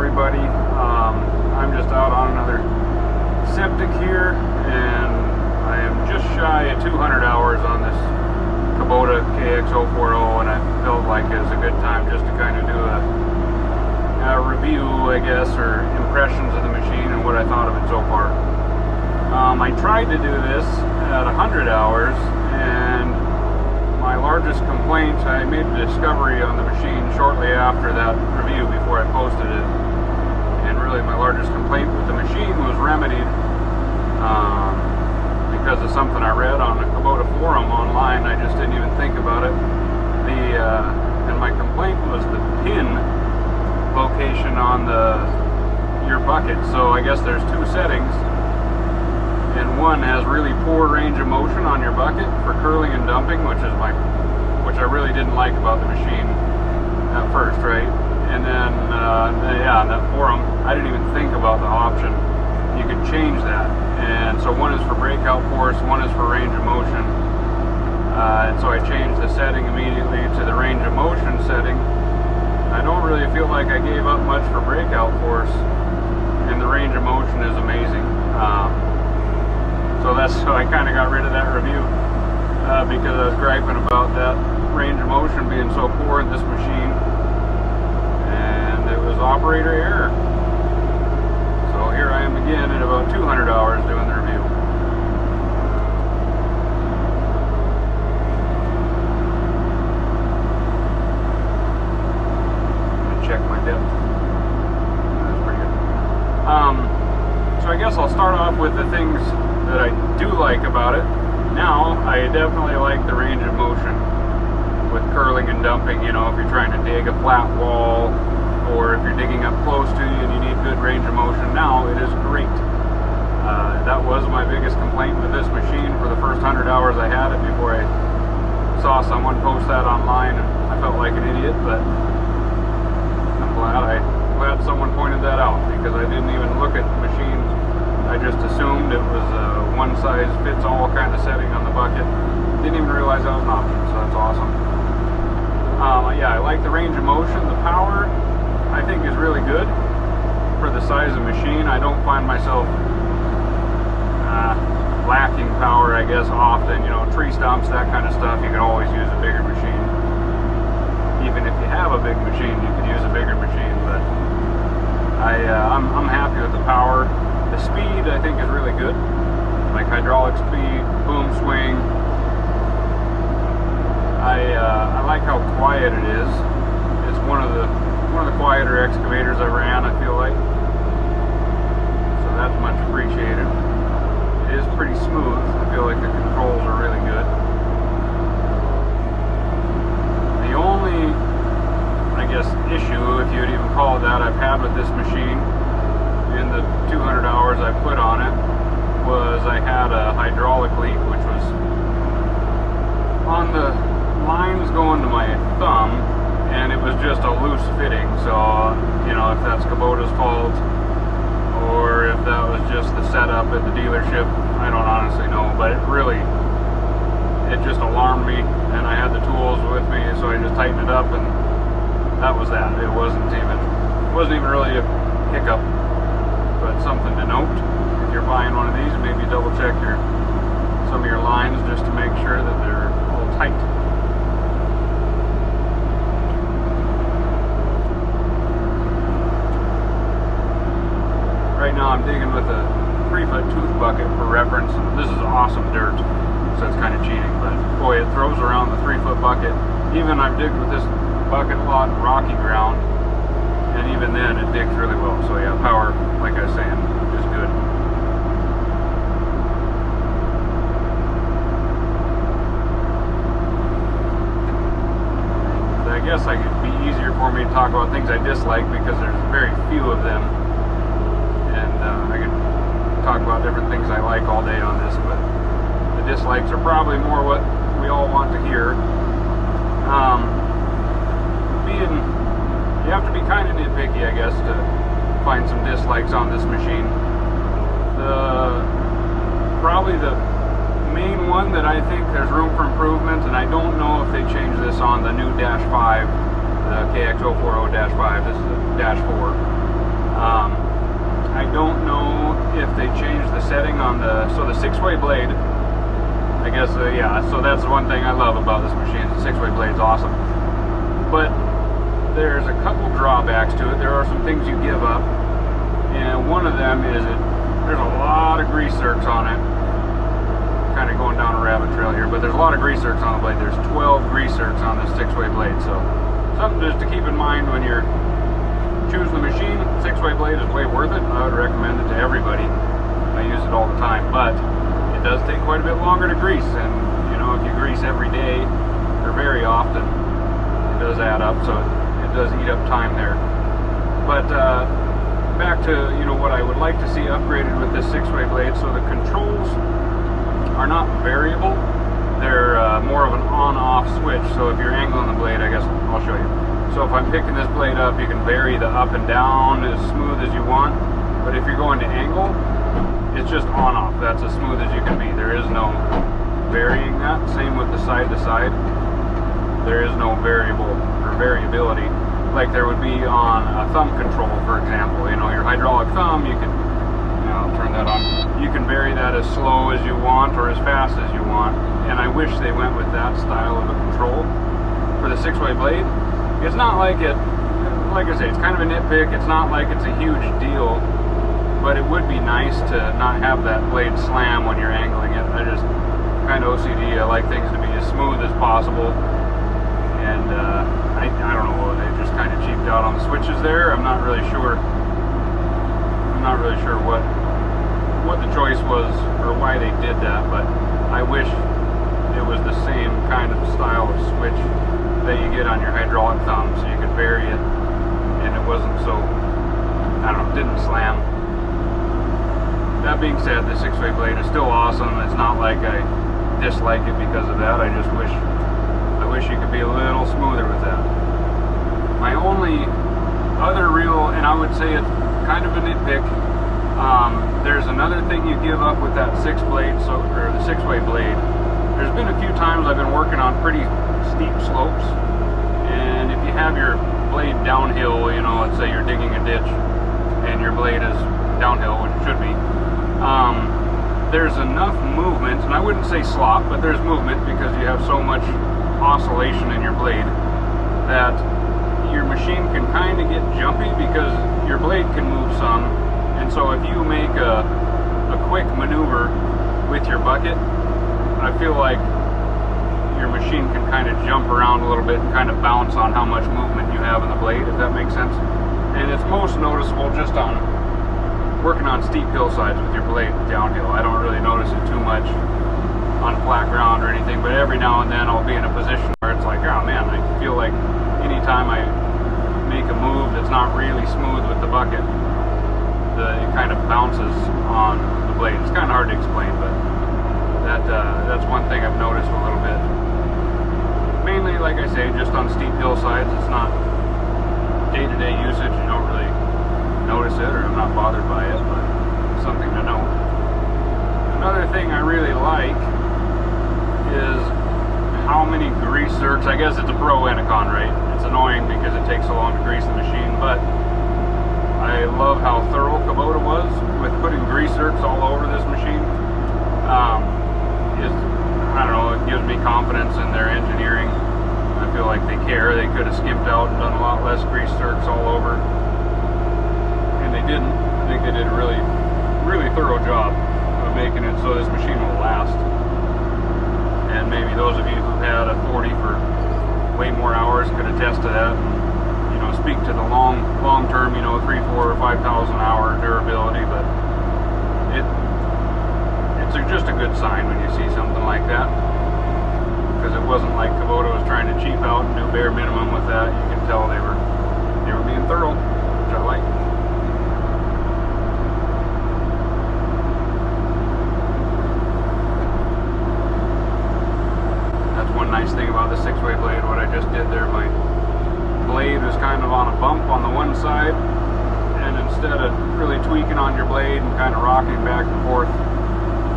everybody. I'm just out on another septic here, and I am just shy of 200 hours on this Kubota Kx040, and I felt like it was a good time just to kind of do a review, I guess, or impressions of the machine and what I thought of it so far. I tried to do this at 100 hours, and my largest complaint, I made a discovery on the machine shortly after that review before I posted it, and really my largest complaint with the machine was remedied because of something I read on a Kubota forum online. I just didn't even think about it. And my complaint was the pin location on your bucket. So I guess there's two settings, and one has really poor range of motion on your bucket for curling and dumping, which I really didn't like about the machine at first, right? And then yeah, in that forum, I didn't even think about the option. You could change that, and so one is for breakout force, one is for range of motion. And so I changed the setting immediately to the range of motion setting. I don't really feel like I gave up much for breakout force, and the range of motion is amazing. So I kind of got rid of that review because I was griping about that range of motion being so poor in this machine, and it was operator error. So here I am again at about 200 hours doing the review. Check my depth. That's pretty good. So I guess I'll start off with the things that I do like about it. Now, I definitely like the range of motion with curling and dumping. You know, if you're trying to dig a flat wall, or if you're digging up close to you and you need good range of motion, now it is great. That was my biggest complaint with this machine for the first 100 hours I had it before I saw someone post that online, and I felt like an idiot, but I'm glad someone pointed that out, because I didn't even look at the machine. I just assumed it was a one-size-fits-all kind of setting on the bucket. Didn't even realize that was an option, so that's awesome. Yeah, I like the range of motion. The power, I think, is really good for the size of machine. I don't find myself lacking power, I guess, often. You know, tree stumps, that kind of stuff, you can always use a bigger machine. Even if you have a big machine, you can use a bigger machine, but I'm happy with the power. The speed, I think, is really good. Like hydraulic speed, boom swing. I like how quiet it is. It's one of the quieter excavators I've ran, I feel like. So that's much appreciated. It is pretty smooth. I feel like the controls are really good. The only, I guess, issue, if you would even call it that, I've had with this machine in the 200 hours I put on it was I had a hydraulic leak, which was on the lines going to my thumb, and it was just a loose fitting. So, you know, if that's Kubota's fault or if that was just the setup at the dealership, I don't honestly know, but it just alarmed me, and I had the tools with me, so I just tightened it up, and that was that. It wasn't even really a hiccup, but something to note. If you're buying one of these, maybe double check some of your lines just to make sure that they're all tight. Right now I'm digging with a 3-foot tooth bucket for reference. This is awesome dirt, so it's kind of cheating, but boy, it throws around the 3-foot bucket. Even I've digged with this bucket a lot in rocky ground, and even then it digs really well. So yeah, power, like I was saying, is good. I guess it could be easier for me to talk about things I dislike because there's very few of them, and I could talk about different things I like all day on this, but the dislikes are probably more what we all want to hear. You have to be kind of nitpicky, I guess, to find some dislikes on this machine. Probably the main one that I think there's room for improvement, and I don't know if they changed this on the new Dash 5, the KX040-5, this is a Dash 4. I don't know if they changed the setting on the 6-way blade. I guess, yeah, so that's one thing I love about this machine. The 6-way blade's awesome. But there's a couple drawbacks to it. There are some things you give up. And one of them is there's a lot of grease zerks on it. Kind of going down a rabbit trail here, but there's a lot of grease zerks on the blade. There's 12 grease zerks on this 6-way blade. So something just to keep in mind when you're choosing the machine. 6-way blade is way worth it. I would recommend it to everybody. I use it all the time, but it does take quite a bit longer to grease, and you know, if you grease every day or very often, it does add up, so it does eat up time there. But back to, you know, what I would like to see upgraded with this 6-way blade. So the controls are not variable, they're more of an on-off switch. So if you're angling the blade, I guess I'll show you. So if I'm picking this blade up, you can vary the up and down as smooth as you want, but if you're going to angle, it's just on-off. That's as smooth as you can be. There is no varying that. Same with the side-to-side. There is no variable or variability like there would be on a thumb control, for example. You know, your hydraulic thumb, you can, I'll turn that on. You can vary that as slow as you want or as fast as you want. And I wish they went with that style of a control for the 6-way blade. It's not like it, like I say, it's kind of a nitpick. It's not like it's a huge deal, but it would be nice to not have that blade slam when you're angling it. I just kind of OCD. I like things to be as smooth as possible, and I don't know, they just kind of cheaped out on the switches there. I'm not really sure what the choice was or why they did that, but I wish it was the same kind of style of switch that you get on your hydraulic thumb, so you could vary it and it wasn't so, I don't know, didn't slam. That being said, the 6-way blade is still awesome. It's not like I dislike it because of that. I just wish you could be a little smoother with that. My only other real, and I would say it's kind of a nitpick, there's another thing you give up with that 6-way blade. There's been a few times I've been working on pretty steep slopes, and if you have your blade downhill, you know, let's say you're digging a ditch and your blade is downhill, which it should be, there's enough movement, and I wouldn't say slop, but there's movement because you have so much oscillation in your blade that your machine can kind of get jumpy because your blade can move some. And so if you make a quick maneuver with your bucket, I feel like your machine can kind of jump around a little bit and kind of bounce on how much movement you have in the blade, if that makes sense. And it's most noticeable just on working on steep hillsides with your blade downhill. I don't really notice it too much on flat ground or anything, but every now and then I'll be in a position where it's like, oh man, I feel like anytime I make a move that's not really smooth with the bucket, it kind of bounces on the blade. It's kind of hard to explain, but that's one thing I've noticed a little bit. Mainly, like I say, just on steep hillsides. It's not day-to-day usage. You don't really notice it, or I'm not bothered by it, but it's something to know. Another thing I really like is how many grease zerks. I guess it's a pro and a con, right? It's annoying because it takes so long to grease the machine, but I love how thorough Kubota was with putting grease zerks all over this machine. I don't know, it gives me confidence in their engineering. I feel like they care. They could have skimped out and done a lot less grease zerks all over, and they didn't. I think they did a really, really thorough job of making it so this machine will last. And maybe those of you who've had a 40 for way more hours could attest to that, and, you know, speak to the long term, you know, 3,000, 4,000, or 5,000 hour durability. But it's just a good sign when you see something like that, because it wasn't like Kubota was trying to cheap out and do bare minimum with that. You can tell they were being thorough, which I like. That's one nice thing about the 6-way blade. What I just did there, my blade was kind of on a bump on the one side, and instead of really tweaking on your blade and kind of rocking back and forth,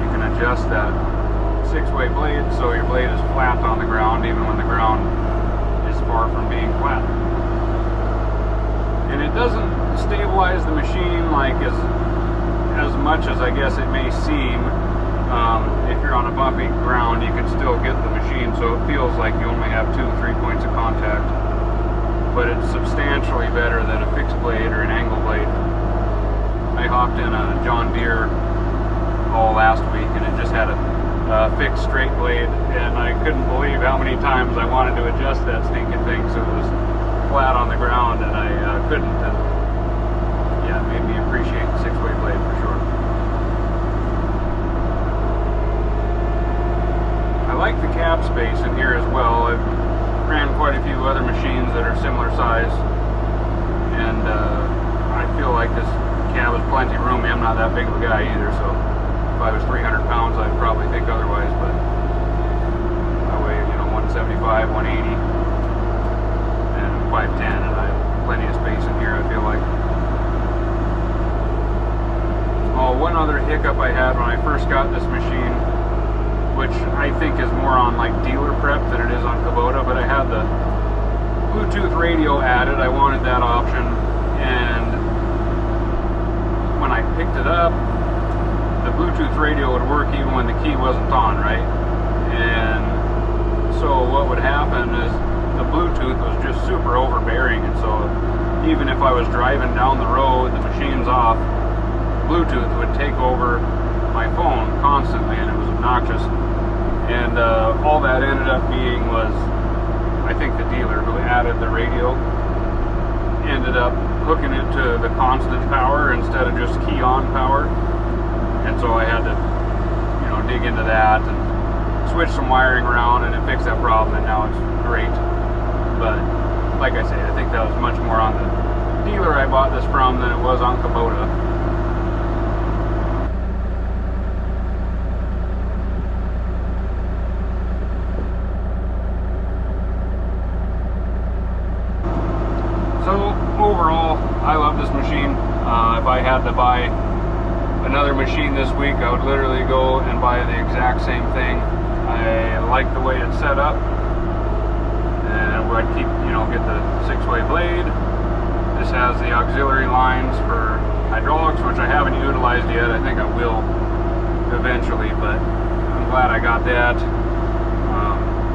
you can adjust that 6-way blade so your blade is flat on the ground, even when the ground is far from being flat. And it doesn't stabilize the machine like as much as I guess it may seem. If you're on a bumpy ground, you can still get the machine, so it feels like you only have 2-3 points of contact. But it's substantially better than a fixed blade or an angle blade. I hopped in a John Deere all last week, and it just had a fixed straight blade, and I couldn't believe how many times I wanted to adjust that stinking thing so it was flat on the ground, and I couldn't. And yeah, it made me appreciate the 6-way blade for sure. I like the cab space in here as well. I've ran quite a few other machines that are similar size, and I feel like this cab is plenty roomy. I'm not that big of a guy either, so if I was 300 pounds, I'd probably think otherwise, but I weigh, 175, 180, and 5'10", and I have plenty of space in here, I feel like. Oh, one other hiccup I had when I first got this machine, which I think is more on like dealer prep than it is on Kubota, but I had the Bluetooth radio added. I wanted that option, and when I picked it up, the Bluetooth radio would work even when the key wasn't on, right? And so what would happen is the Bluetooth was just super overbearing, and so even if I was driving down the road, the machine's off, Bluetooth would take over my phone constantly, and it was obnoxious. And all that ended up being was, I think the dealer who added the radio ended up hooking it to the constant power instead of just key on power. And so I had to, dig into that and switch some wiring around, and it fixed that problem, and now it's great. But like I say, I think that was much more on the dealer I bought this from than it was on Kubota. So overall, I love this machine. If I had to buy another machine this week, I would literally go and buy the exact same thing. I like the way it's set up, and I'd keep, get the 6-way blade. This has the auxiliary lines for hydraulics, which I haven't utilized yet. I think I will eventually, but I'm glad I got that.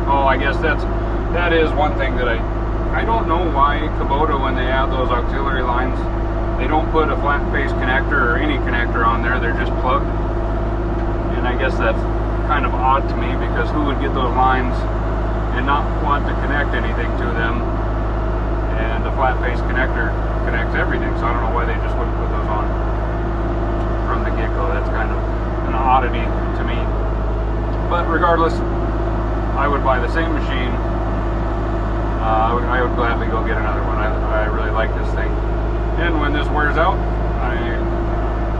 I guess that is one thing that I don't know why Kubota, when they add those auxiliary lines, they don't put a flat face connector or any connector on there. They're just plugged. And I guess that's kind of odd to me, because who would get those lines and not want to connect anything to them? And the flat face connector connects everything, so I don't know why they just wouldn't put those on from the get-go. That's kind of an oddity to me. But regardless, I would buy the same machine. I would gladly go get another one. I really like this thing. And when this wears out, I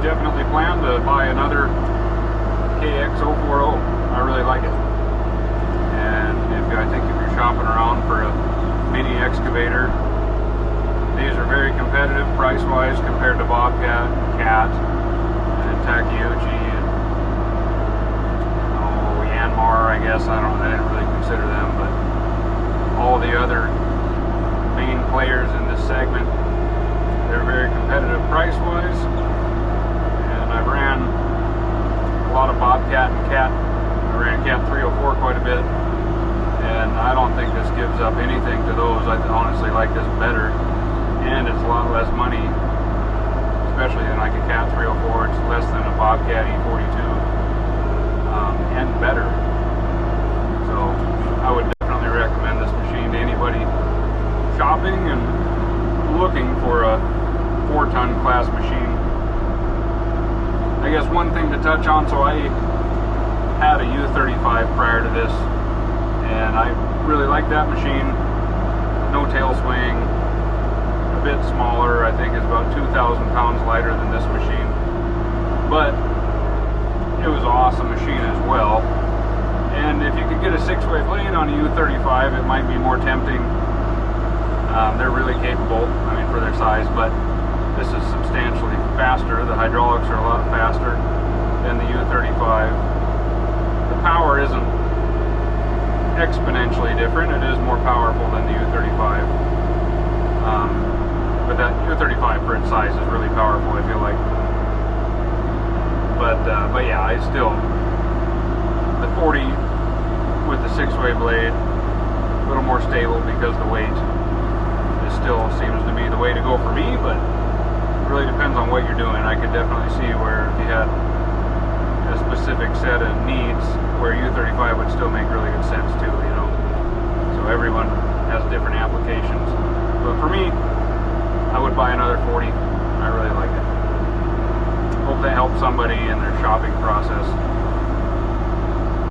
definitely plan to buy another KX-040. I really like it. And I think if you're shopping around for a mini excavator, these are very competitive price-wise compared to Bobcat, Cat, and Takeuchi, and Yanmar, I guess. I didn't really consider them, but all the other main players in this segment, they're very competitive price-wise. And I ran a lot of Bobcat and Cat. I ran Cat 304 quite a bit, and I don't think this gives up anything to those. I honestly like this better, and it's a lot less money, especially than like a Cat 304. It's less than a Bobcat E42, and better. So I would definitely recommend this machine to anybody shopping and looking for a 4-ton class machine. I guess one thing to touch on, so I had a U35 prior to this, and I really like that machine. No tail swing, a bit smaller. I think it's about 2,000 pounds lighter than this machine, but it was an awesome machine as well. And if you could get a 6-way blade on a U35, it might be more tempting. They're really capable, for their size, but this is substantially faster. The hydraulics are a lot faster than the U35. The power isn't exponentially different. It is more powerful than the U35. But that U35 for its size is really powerful, I feel like. But yeah, I still, the 40 with the 6-way blade, a little more stable because the weight still seems to be the way to go for me, but it really depends on what you're doing. I could definitely see where if you had a specific set of needs, where U35 would still make really good sense too, you know. So everyone has different applications. But for me, I would buy another 40. I really like it. Hope that helps somebody in their shopping process.